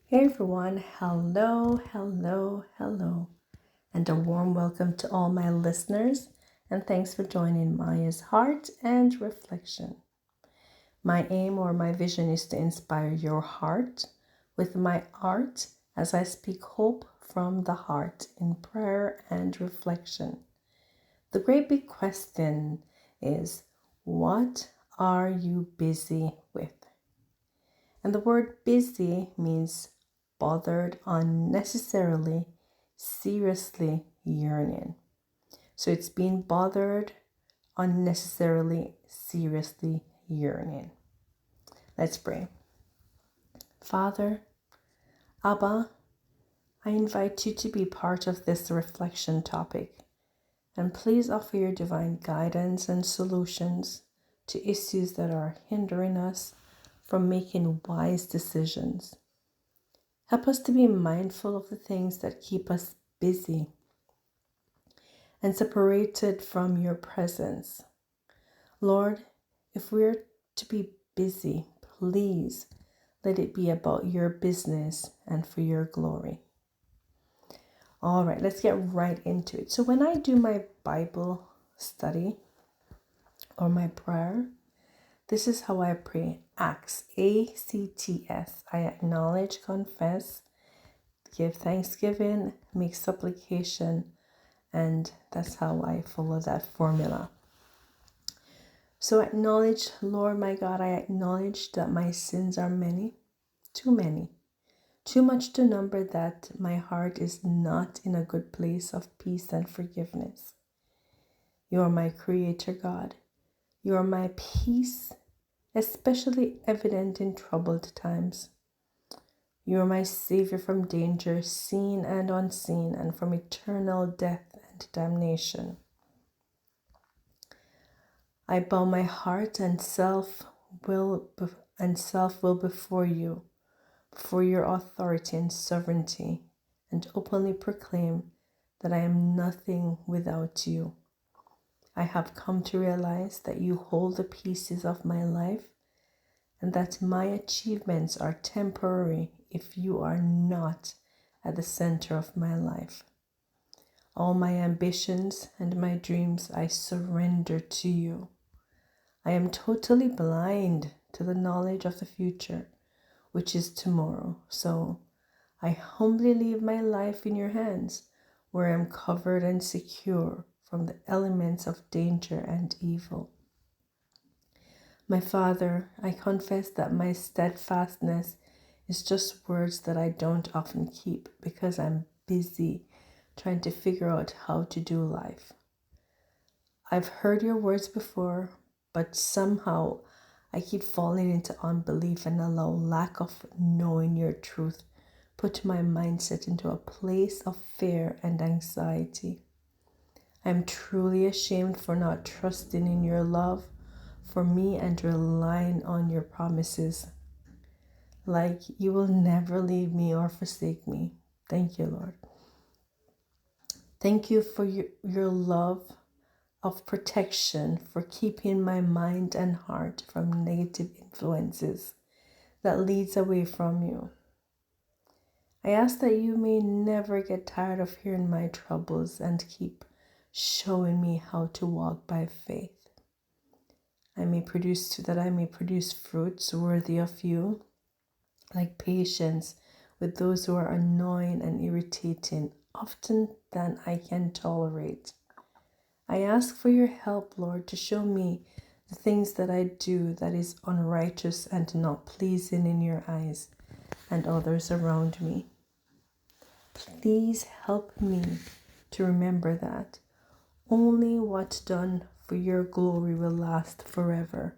Hey everyone, hello, and a warm welcome to all my listeners, and thanks for joining Maya's Heart and Reflection. My aim or my vision is to inspire your heart with my art as I speak hope from the heart in prayer and reflection. The great big question is, what are you busy with? And the word busy means bothered unnecessarily, seriously yearning. So it's being bothered unnecessarily, seriously yearning. Let's pray. Father, Abba, I invite you to be part of this reflection topic, and please offer your divine guidance and solutions to issues that are hindering us from making wise decisions. Help us to be mindful of the things that keep us busy and separated from your presence. Lord, if we're to be busy, please let it be about your business and for your glory. All right, let's get right into it. So when I do my Bible study or my prayer, this is how I pray. Acts, A.C.T.S. I acknowledge, confess, give thanksgiving, make supplication, and that's how I follow that formula. So acknowledge, Lord my God, I acknowledge that my sins are many, too much to number, that my heart is not in a good place of peace and forgiveness. You are my creator, God. You are my peace, especially evident in troubled times. You are my Savior from danger, seen and unseen, and from eternal death and damnation. I bow my heart and self-will before you, before your authority and sovereignty, and openly proclaim that I am nothing without you. I have come to realize that you hold the pieces of my life, and that my achievements are temporary if you are not at the center of my life. All my ambitions and my dreams I surrender to you. I am totally blind to the knowledge of the future, which is tomorrow. So I humbly leave my life in your hands, where I am covered and secure from the elements of danger and evil. My Father, I confess that my steadfastness is just words that I don't often keep because I'm busy trying to figure out how to do life. I've heard your words before, but somehow I keep falling into unbelief and allow lack of knowing your truth put my mindset into a place of fear and anxiety. I'm truly ashamed for not trusting in your love for me and relying on your promises. Like you will never leave me or forsake me. Thank you, Lord. Thank you for your love of protection, for keeping my mind and heart from negative influences that leads away from you. I ask that you may never get tired of hearing my troubles and keep showing me how to walk by faith. I may produce fruits worthy of you, like patience with those who are annoying and irritating, often than I can tolerate. I ask for your help, Lord, to show me the things that I do that is unrighteous and not pleasing in your eyes and others around me. Please help me to remember that only what's done for your glory will last forever.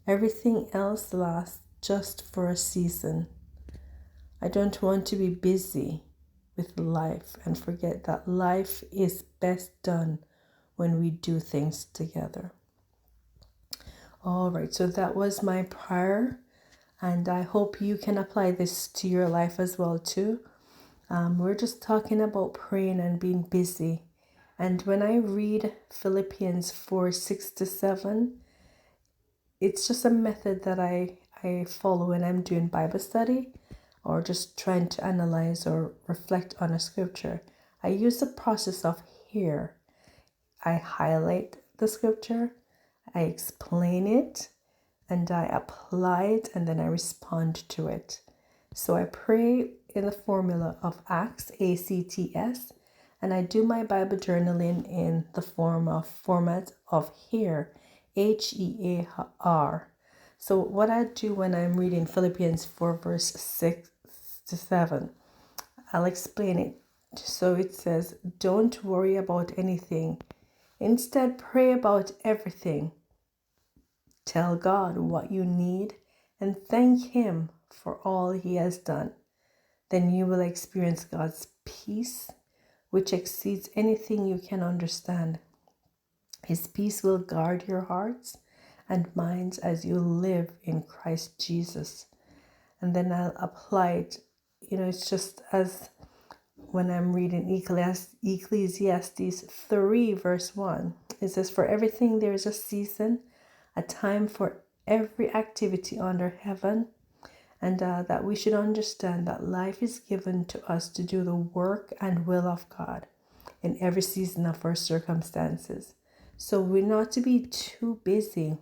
Everything else lasts just for a season. I don't want to be busy with life and forget that life is best done when we do things together. All right, so that was my prayer, and I hope you can apply this to your life as well too. We're just talking about praying and being busy. And when I read Philippians 4:6-7, it's just a method that I follow when I'm doing Bible study. or just trying to analyze or reflect on a scripture, I use the process of H.E.A.R. I highlight the scripture, I explain it, and I apply it, and then I respond to it. So I pray in the formula of Acts, A.C.T.S, and I do my Bible journaling in the format of H.E.A.R, H.E.A.R. So what I do when I'm reading Philippians 4 verse 6 to 7, I'll explain it. So it says, don't worry about anything. Instead, pray about everything. Tell God what you need and thank Him for all He has done. Then you will experience God's peace, which exceeds anything you can understand. His peace will guard your hearts and minds as you live in Christ Jesus. And then I'll apply it. It's just as when I'm reading Ecclesiastes 3 verse 1. It says, for everything there is a season, a time for every activity under heaven, and that we should understand that life is given to us to do the work and will of God in every season of our circumstances. So we're not to be too busy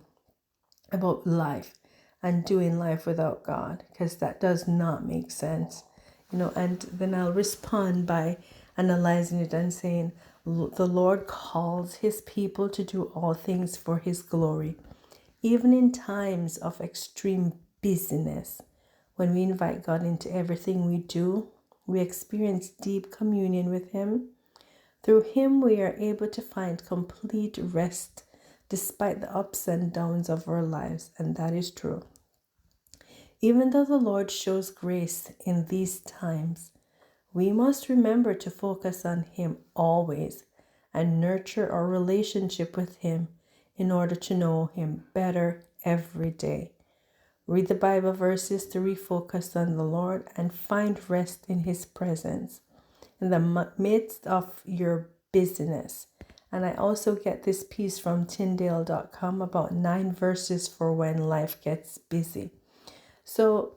about life and doing life without God, because that does not make sense. And then I'll respond by analyzing it and saying, the Lord calls His people to do all things for His glory. Even in times of extreme busyness, when we invite God into everything we do, we experience deep communion with Him. Through Him, we are able to find complete rest despite the ups and downs of our lives, and that is true. Even though the Lord shows grace in these times, we must remember to focus on Him always and nurture our relationship with Him in order to know Him better every day. Read the Bible verses to refocus on the Lord and find rest in His presence in the midst of your busyness. And I also get this piece from Tyndale.com about 9 verses for when life gets busy. So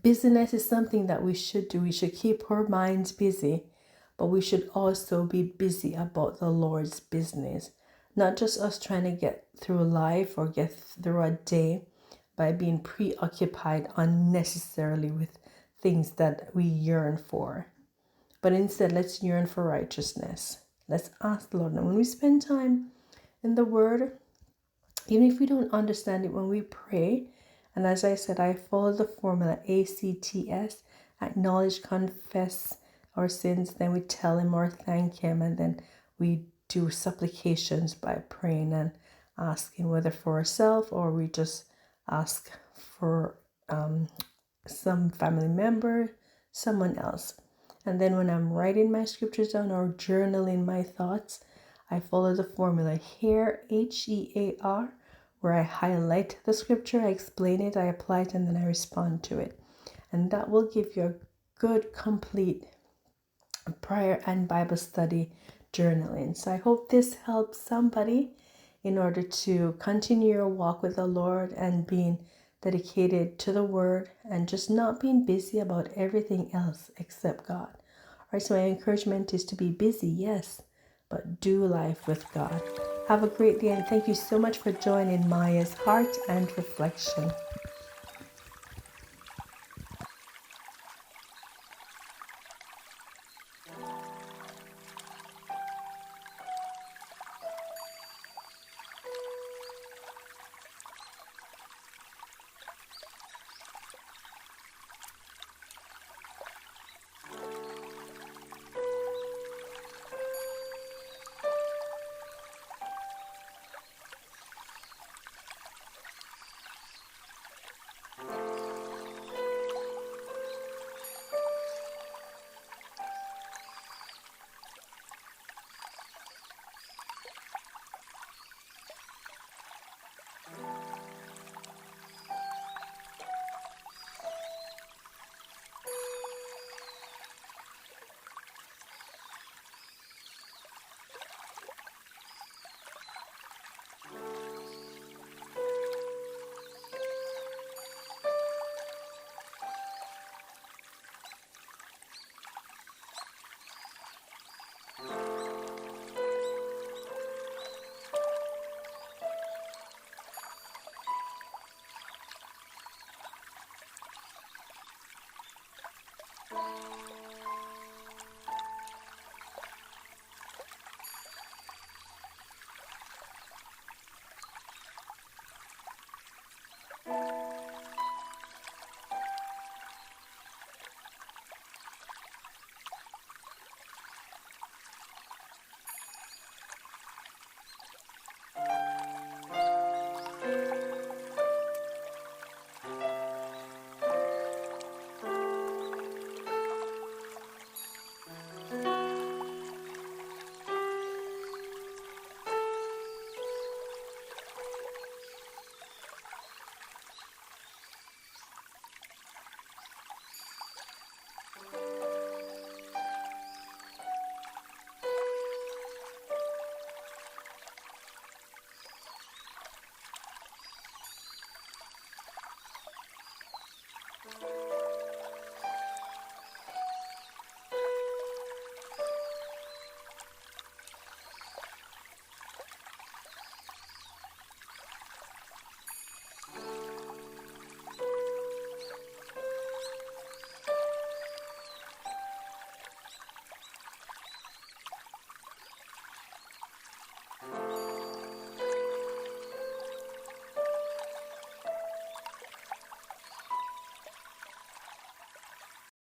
busyness is something that we should do. We should keep our minds busy, but we should also be busy about the Lord's business. Not just us trying to get through life or get through a day by being preoccupied unnecessarily with things that we yearn for. But instead, let's yearn for righteousness. Let's ask the Lord. And when we spend time in the Word, even if we don't understand it, when we pray, and as I said, I follow the formula A.C.T.S, acknowledge, confess our sins, then we tell Him or thank Him, and then we do supplications by praying and asking, whether for ourselves or we just ask for some family member, someone else. And then when I'm writing my scriptures down or journaling my thoughts, I follow the formula H.E.A.R, H.E.A.R, where I highlight the scripture, I explain it, I apply it, and then I respond to it. And that will give you a good, complete prayer and Bible study journaling. So I hope this helps somebody in order to continue your walk with the Lord and being dedicated to the Word and just not being busy about everything else except God. All right, so my encouragement is to be busy, yes, but do life with God. Have a great day, and thank you so much for joining Maya's Heart and Reflection.